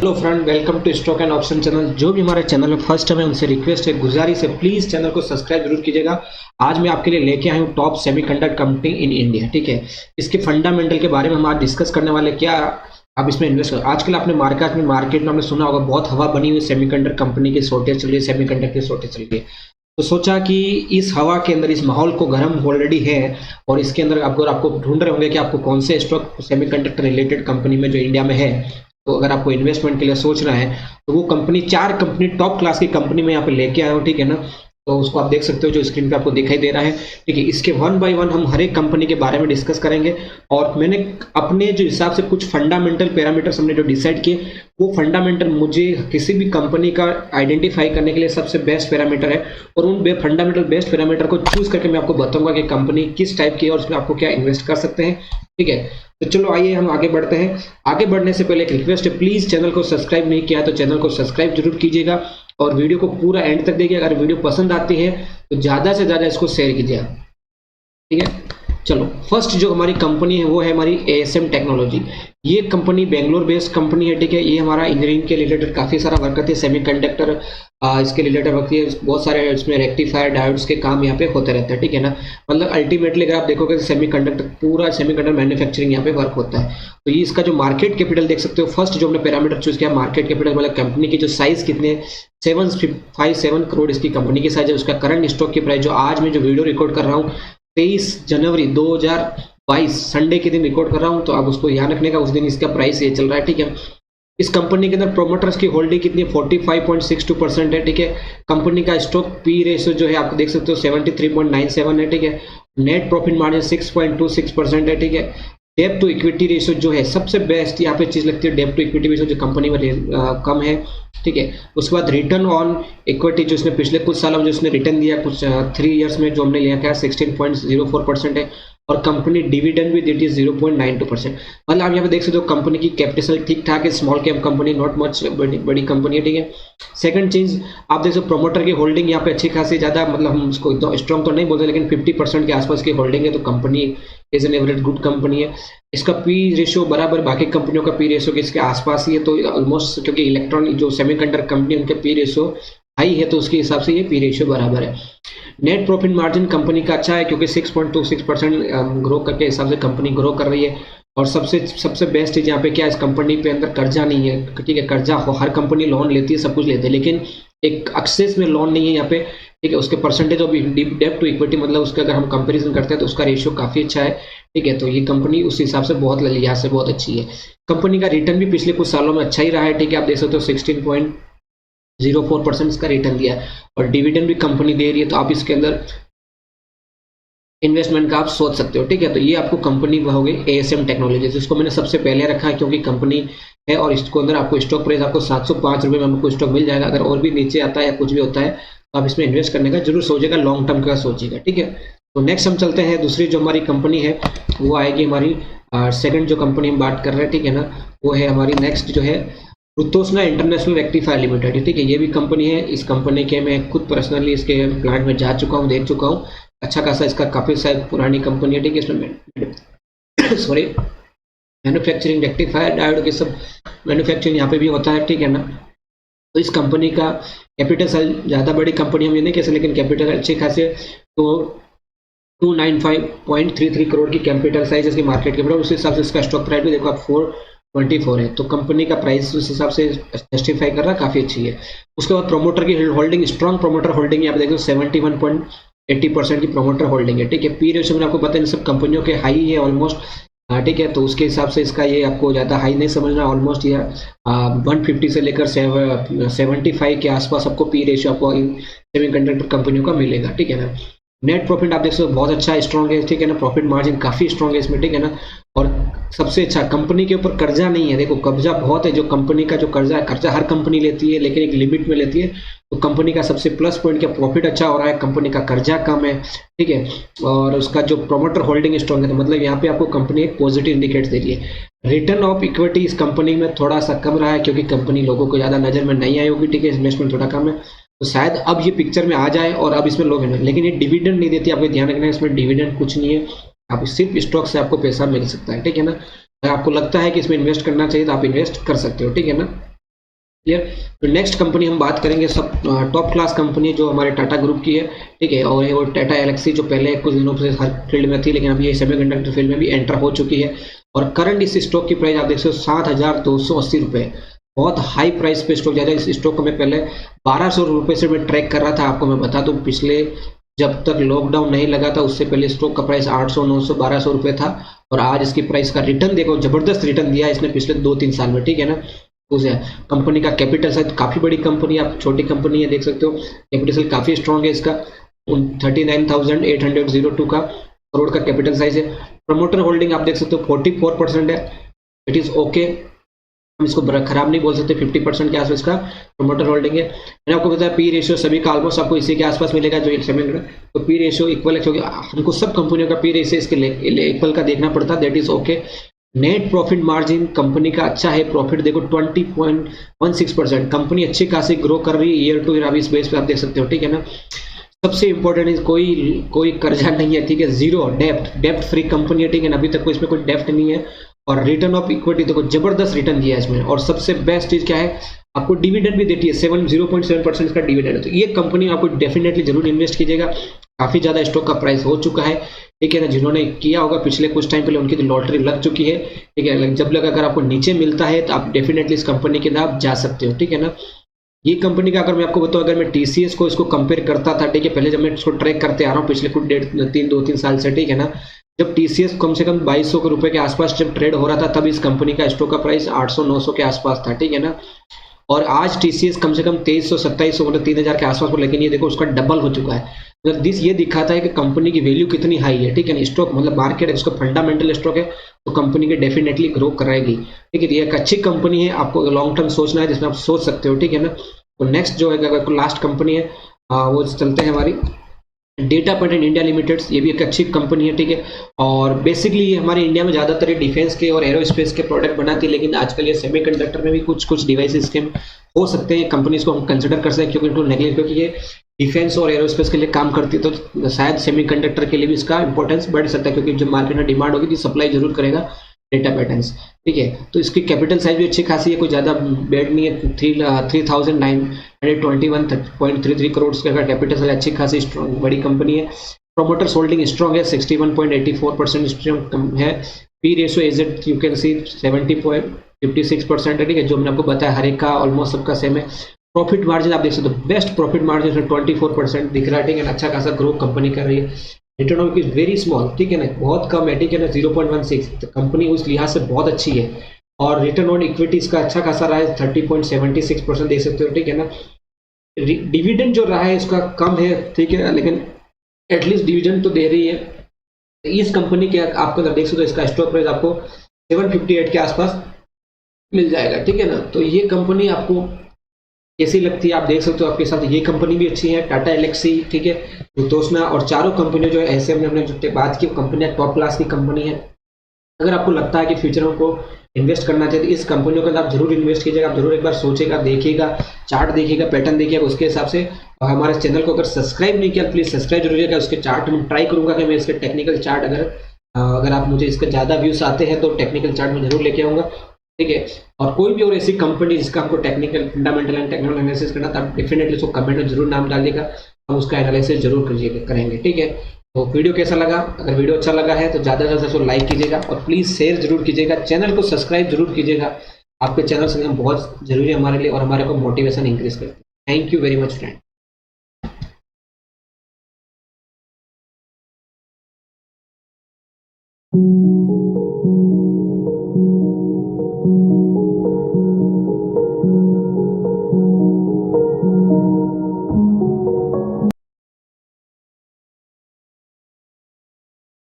Hello friend, welcome to stock and option channel. जो भी हमारे चैनल में फर्स्ट टाइम है उनसे रिक्वेस्ट है, गुजारिश है, प्लीज चैनल को सब्सक्राइब जरूर कीजिएगा। आज मैं आपके लिए लेके आया हूँ top semiconductor company in India. ठीक है, इसके फंडामेंटल के बारे में हम आज डिस्कस करने वाले। क्या आप इसमें इन्वेस्ट कर, आजकल आपने मार्केट में आपने सुना होगा, बहुत हवा बनी हुई सेमीकंडक्टर कंपनी की शॉर्टेज चल रही है, सेमीकंडक्टर की शॉर्टेज चल रही है। तो सोचा कि इस हवा के अंदर, इस माहौल को गर्म ऑलरेडी है और इसके अंदर आपको ढूंढ रहे होंगे कि आपको कौन से स्टॉक सेमीकंडक्टर रिलेटेड कंपनी में जो इंडिया में है, तो अगर आपको इन्वेस्टमेंट के लिए सोच रहा है तो वो कंपनी, 4 कंपनी टॉप क्लास की कंपनी में यहाँ पे लेके आया हूँ। ठीक है ना, तो उसको आप देख सकते हो जो स्क्रीन पे आपको दिखाई दे रहा है। ठीक है, इसके वन बाय वन हम हर एक कंपनी के बारे में डिस्कस करेंगे और मैंने अपने जो हिसाब से कुछ फंडामेंटल पैरामीटर्स हमने जो डिसाइड किए, वो फंडामेंटल मुझे किसी भी कंपनी का आइडेंटिफाई करने के लिए सबसे बेस्ट पैरामीटर है और उन फंडामेंटल बेस्ट पैरामीटर को चूज करके मैं आपको बताऊंगा कि कंपनी किस टाइप की है और उसमें आपको क्या इन्वेस्ट कर सकते हैं। ठीक है, तो चलो आइए हम आगे बढ़ते हैं। आगे बढ़ने से पहले एक रिक्वेस्ट है, प्लीज चैनल को सब्सक्राइब नहीं किया तो चैनल को सब्सक्राइब जरूर कीजिएगा और वीडियो को पूरा एंड तक देखिए। अगर वीडियो पसंद आती है तो ज्यादा से ज्यादा इसको शेयर कीजिए। ठीक है, चलो फर्स्ट जो हमारी कंपनी है वो है हमारी एएसएम टेक्नोलॉजी। ये कंपनी बेंगलोर बेस्ड कंपनी है। ठीक है, ये हमारा इंजीनियरिंग के रिलेटेड काफी सारा वर्क करती है, सेमीकंडक्टर इसके रिलेटेड वर्क है, बहुत सारे इसमें रेक्टिफायर डायोड्स के काम यहाँ पे होते रहते हैं। ठीक है ना, मतलब अल्टीमेटली अगर आप देखोगे तो सेमीकंडक्टर, पूरा सेमीकंडक्टर मैन्युफैक्चरिंग यहाँ पे वर्क होता है। तो ये इसका जो मार्केट कैपिटल देख सकते हो, फर्स्ट जो हमने पैरामीटर चूज किया मार्केट कैपिटल, मतलब कंपनी की जो साइज कितने, 757 करोड़ इसकी कंपनी की साइज है। उसका करंट स्टॉक की प्राइस, जो आज मैं जो वीडियो रिकॉर्ड कर रहा हूँ 23 जनवरी 2022 संडे के दिन रिकॉर्ड कर रहा हूं, तो आप उसको याद रखने का, उस दिन इसका प्राइस ये चल रहा है। ठीक है, इस कंपनी के अंदर प्रोमोटर्स की होल्डिंग कितनी है, 45.62% है। ठीक है, कंपनी का स्टॉक पी रेशियो जो है आपको देख सकते हो 73.97 है। ठीक है, नेट प्रॉफिट मार्जिन 6.26% है। ठीक है, डेप टू इक्विटी रेशियो जो है सबसे बेस्ट यहाँ पे चीज लगती है, डेप टू इक्विटी रेशियो जो कंपनी में कम है। ठीक है, उसके बाद रिटर्न ऑन इक्विटी जो इसने पिछले कुछ सालों में जो इसने रिटर्न दिया, कुछ 3 इयर्स में जो हमने लिया क्या 16.04% है और कंपनी डिविडेंड भी देती है 0.92%। मतलब आप यहाँ पे देख सकते हो कंपनी की कैपिटल ठीक ठाक है, small cap company, not much बड़ी कंपनी है। ठीक है, सेकंड चीज आप देख सकते हो प्रोमोटर की होल्डिंग यहाँ पे अच्छी खासी ज्यादा, मतलब हम उसको स्ट्रॉन्ग तो नहीं बोलते लेकिन 50% के आसपास की होल्डिंग है, तो company is an average good company है। इसका पी रेशियो बराबर बाकी कंपनियों का पी रेशियो के इसके आसपास ही है, तो ऑलमोस्ट, क्योंकि इलेक्ट्रॉनिक जो सेमीकंडक्टर कंपनी उनके पी रेशियो हाई है, तो उसके हिसाब से ये पी रेशियो बराबर है। नेट प्रॉफिट मार्जिन कंपनी का अच्छा है क्योंकि 6.26% ग्रो करके हिसाब से कंपनी ग्रो कर रही है। और सबसे बेस्ट चीज यहाँ पे क्या है, इस कंपनी पे अंदर कर्जा नहीं है। ठीक है, कर्जा हर कंपनी लोन लेती है, सब कुछ लेते हैं, लेकिन एक एक्सेस में लोन नहीं है यहाँ पे। ठीक है, उसके परसेंटेज ऑफ डेब्ट टू इक्विटी, मतलब उसका अगर हम कंपैरिजन करते हैं तो उसका रेशियो काफी अच्छा है। ठीक है, तो ये कंपनी उस हिसाब से बहुत लिहाज से बहुत अच्छी है। कंपनी का रिटर्न भी पिछले कुछ सालों में अच्छा ही रहा है। ठीक है, आप देख सकते हो 16.04% इसका रिटर्न दिया है और डिविडेंड भी कंपनी दे रही है, तो आप इसके अंदर इन्वेस्टमेंट का आप सोच सकते हो। ठीक है, तो ये आपको कंपनी हो गई एएसएम टेक्नोलॉजी, जिसको मैंने सबसे पहले रखा है क्योंकि कंपनी है और इसको अंदर आपको स्टॉक प्राइस आपको 705 रुपये में आपको स्टॉक मिल जाएगा। अगर और भी नीचे आता है या कुछ भी होता है तो आप इसमें इन्वेस्ट करने का जरूर सोचिएगा, लॉन्ग टर्म का सोचिएगा। ठीक है, तो नेक्स्ट हम चलते हैं, दूसरी जो हमारी कंपनी है वो आएगी हमारी सेकंड जो कंपनी हम बात कर रहे हैं। ठीक है ना, वो है हमारी नेक्स्ट जो है रुतोसना इंटरनेशनल रेक्टिफायर लिमिटेड। ठीक है, ये भी कंपनी है। इस कंपनी के मैं खुद पर्सनली इसके प्लांट में जा चुका हूँ, देख चुका हूँ, अच्छा खासा इसका काफी शायद पुरानी कंपनी है। ठीक है, इसमें सॉरी मैन्युफैक्चरिंग रेक्टिफायर डायोड के सब मैन्युफैक्चरिंग यहाँ पे भी होता है। ठीक है ना, तो इस कंपनी का कैपिटल साइज ज्यादा बड़ी कंपनी हम ये नहीं कह सकते, लेकिन कैपिटल अच्छी खासी, तो 295.33 करोड़ की कैपिटल साइज इसकी मार्केट कैपिटल, उस हिसाब से इसका स्टॉक प्राइस भी देखो आप 424 है, तो कंपनी का प्राइस उस हिसाब से जस्टिफाई कर रहा काफी अच्छी है। उसके बाद प्रोमोटर की होल्डिंग, स्ट्रॉन्ग प्रोमोटर होल्डिंग यहाँ पे देखो 71.80% की प्रोमोटर होल्डिंग है। ठीक है, पी रेशियो में आपको पता है सब कंपनियों के हाई है ऑलमोस्ट। ठीक है, तो उसके हिसाब से इसका ये आपको ज्यादा हाई नहीं समझना, ऑलमोस्ट ये 150 से लेकर 75 के आसपास आपको पी रेशियो आपको सेमीकंडक्टर कंपनियों का मिलेगा। ठीक है ना, नेट प्रॉफिट आप देख सकते हो बहुत अच्छा स्ट्रॉन्ग है। ठीक है ना, प्रॉफिट मार्जिन काफी स्ट्रॉन्ग है इसमें। ठीक है ना, और सबसे अच्छा कंपनी के ऊपर कर्जा नहीं है। देखो कब्जा बहुत है, जो कंपनी का जो कर्जा है, कर्जा हर कंपनी लेती है लेकिन एक लिमिट में लेती है, तो कंपनी का सबसे प्लस पॉइंट क्या, प्रॉफिट अच्छा हो रहा है, कंपनी का कर्जा कम है। ठीक है, और उसका जो प्रोमोटर होल्डिंग स्ट्रॉन्ग है, तो मतलब यहाँ पे आपको कंपनी एक पॉजिटिव इंडिकेट दे रही है। रिटर्न ऑफ इक्विटी इस कंपनी में थोड़ा सा कम रहा है क्योंकि कंपनी लोगों को ज्यादा नजर में नहीं आई होगी। ठीक है, इन्वेस्टमेंट थोड़ा कम है, तो शायद अब ये पिक्चर में आ जाए और अब इसमें लोग हैं, लेकिन ये डिविडेंड नहीं देती, आपको ध्यान रखना है, इसमें डिविडेंड कुछ नहीं है, आप सिर्फ स्टॉक से आपको पैसा मिल सकता है। ठीक है ना, अगर आपको लगता है कि इसमें इन्वेस्ट करना चाहिए तो आप इन्वेस्ट कर सकते हो। ठीक है ना, क्लियर। तो नेक्स्ट कंपनी हम बात करेंगे, सब टॉप क्लास कंपनी जो हमारे टाटा ग्रुप की है, ठीक है। और वो टाटा एलेक्सी जो पहले कुछ दिनों से हर फील्ड में थी, लेकिन अभी ये सेमीकंडक्टर फील्ड में भी एंटर हो चुकी है। और करंट इस स्टॉक की प्राइस आप देख सकते हो 7,280 रुपये, बहुत हाई प्राइस पे स्टॉक जा रहा है। इस स्टॉक को मैं पहले 1,200 रुपये से मैं ट्रैक कर रहा था। आपको मैं बता दूं, पिछले जब तक लॉकडाउन नहीं लगा था उससे पहले स्टॉक का प्राइस 800, 900, 1,200 रुपये था। और आज इसकी प्राइस का रिटर्न देखो, जबरदस्त रिटर्न दिया है इसने पिछले 2-3 साल में, ठीक है ना। उसे कंपनी का कैपिटल साइज काफी बड़ी कंपनी है, आप छोटी कंपनी है देख सकते हो, कैपिटल काफी स्ट्रॉन्ग है इसका, 39,802 का करोड़ का कैपिटल साइज है। प्रमोटर होल्डिंग आप देख सकते हो 44% है, इट इज ओके, हम इसको खराब नहीं बोल सकते। 50% के आसपास का प्रमोटर होल्डिंग है। मैंने आपको बताया पी रेशियो सभी का ऑलमोस्ट आपको इसी के आसपास मिलेगा जो एक सेमेंट में, तो पी रेशियो इक्वल है, क्योंकि हमको सब कंपनियों का पी रेशियो इसके इक्वल का देखना पड़ता है, that is okay. Net profit margin company का अच्छा है, प्रॉफिट देखो 20.16%, कंपनी अच्छी खासी ग्रो कर रही है ईयर टू ईयर, अभी इस बेस पे आप देख सकते हो, ठीक है ना। सबसे इंपॉर्टेंट है कोई कर्जा नहीं है, ठीक है, जीरो डेप्ट फ्री कंपनी है, ठीक है ना, अभी तक कोई इसमें कोई डेप्ट नहीं है। और रिटर्न ऑफ इक्विटी देखो जबरदस्त रिटर्न दिया है इसमें। और सबसे बेस्ट चीज क्या है, आपको डिविडेंड भी देती है, 0.7% का डिविडेंड है। तो ये कंपनी आपको डेफिनेटली जरूर इन्वेस्ट कीजिएगा, काफी ज्यादा स्टॉक का प्राइस हो चुका है, ठीक है ना। जिन्होंने किया होगा पिछले कुछ टाइम पहले उनकी तो लॉटरी लग चुकी है, ठीक है। जब लगा अगर आपको नीचे मिलता है तो आप डेफिनेटली इस कंपनी के नाम जा सकते हो, ठीक है ना। ये कंपनी का अगर मैं आपको बताऊं, अगर मैं टीसीएस को इसको कंपेयर करता था, ठीक है, पहले जब मैं इसको ट्रैक करते आ रहा हूँ पिछले कुछ 2-3 साल से, ठीक है ना, जब टीसीएस कम से कम 2,200 रुपए के आसपास जब ट्रेड हो रहा था, तब इस कंपनी का स्टॉक का प्राइस 800-900 के आसपास था, ठीक है ना। और आज टीसीएस कम से कम 2,300-2,700 मतलब 3,000 के आसपास, लेकिन ये देखो उसका डबल हो चुका है। मतलब ये दिखाता है कि कंपनी की वैल्यू कितनी हाई है, ठीक है ना। स्टॉक मतलब मार्केट है, उसका फंडामेंटल स्टॉक है, तो कंपनी की डेफिनेटली ग्रो कराएगी, ठीक है। ये एक अच्छी कंपनी है, आपको लॉन्ग टर्म सोचना है जिसमें आप सोच सकते हो, ठीक है ना। तो नेक्स्ट जो है अगर लास्ट कंपनी है वो चलते हैं हमारी data point in India limited. ये भी एक अच्छी कंपनी है, ठीक है। और बेसिकली ये हमारे इंडिया में ज़्यादातर डिफेंस के और एरोस्पेस के प्रोडक्ट बनाती है, लेकिन आजकल ये सेमीकंडक्टर में भी कुछ डिवाइसेस के हो सकते हैं, कंपनीज को हम कंसिडर कर सकते हैं, क्योंकि इनको नेगलेक्ट, क्योंकि ये डिफेंस और एरोस्पेस के लिए काम करती है, तो शायद सेमीकंडक्टर के लिए भी इसका इंपॉर्टेंस बढ़ सकता है, क्योंकि जब मार्केट में डिमांड होगी तो सप्लाई जरूर करेगा डेटा पैटर्न्स, ठीक है। तो इसकी कैपिटल साइज भी अच्छी खासी है, कोई ज़्यादा बेड नहीं है, 3,921.33 करोड़ का कैपिटल साइज, अच्छी खासी स्ट्रॉन्ग बड़ी कंपनी है। प्रोमोटर्स होल्डिंग स्ट्रॉन्ग है, 61.84% स्ट्रॉन्ग है। P ratio as you can see 70.56% है, ठीक है, जो मैंने आपको बताया हर एक का ऑलमोस्ट सबका सेम है। प्रॉफिट मार्जिन आप देख सकते हो, बेस्ट प्रॉफिट मार्जिन 24% दिख रहा है, ठीक है, अच्छा खासा ग्रो कंपनी कर रही है। Return on equity very small, ठीक है ना, बहुत कम है, ठीक है ना, 0.16, तो कंपनी उस लिहाज से बहुत अच्छी है। और रिटर्न ऑन इक्विटी इसका अच्छा खासा रहा है, 30.76% देख सकते हो, ठीक है ना। डिविडेंड जो रहा है इसका कम है, ठीक है, लेकिन एटलीस्ट डिविडेंड तो दे रही है। इस कंपनी के आपको अगर देख सकते हो, इसका स्टॉक प्राइस आपको 758 के आसपास मिल जाएगा, ठीक है ना। तो ये कंपनी आपको कैसी लगती है आप देख सकते हो, आपके साथ ये कंपनी भी अच्छी है, टाटा एलेक्सी, ठीक है, जोतोसना, और चारों कंपनियां जो है ऐसे हमने जो बात की कंपनियां टॉप क्लास की कंपनी है। अगर आपको लगता है कि फ्यूचर में को इन्वेस्ट करना चाहिए तो इस कंपनियों के अंदर आप जरूर इन्वेस्ट कीजिएगा, आप जरूर एक बार सोचेगा, देखिएगा, चार्ट देखिएगा, पैटर्न देखिएगा, उसके हिसाब से। और हमारे चैनल को अगर सब्सक्राइब नहीं किया प्लीज सब्सक्राइब जरूर कीजिएगा। उसके चार्ट में ट्राई करूंगा कि मैं इसके टेक्निकल चार्ट अगर आप मुझे इसके ज्यादा व्यूज आते हैं तो टेक्निकल चार्ट में जरूर लेके आऊंगा, ठीक है। और कोई भी और ऐसी कंपनी जिसका हमको technical fundamental and technical analysis करना, तब डेफिनेटली उसको कमेंट में जरूर नाम डालिएगा, हम उसका एनालिसिस जरूर करेंगे, ठीक है। तो वीडियो कैसा लगा, अगर वीडियो अच्छा लगा है तो ज़्यादा से ज़्यादा उसको लाइक कीजिएगा और प्लीज़ शेयर जरूर कीजिएगा, चैनल को सब्सक्राइब जरूर कीजिएगा। आपके चैनल से बहुत जरूरी है हमारे लिए और हमारे को मोटिवेशन इंक्रीज करते हैं। Thank you very much friend.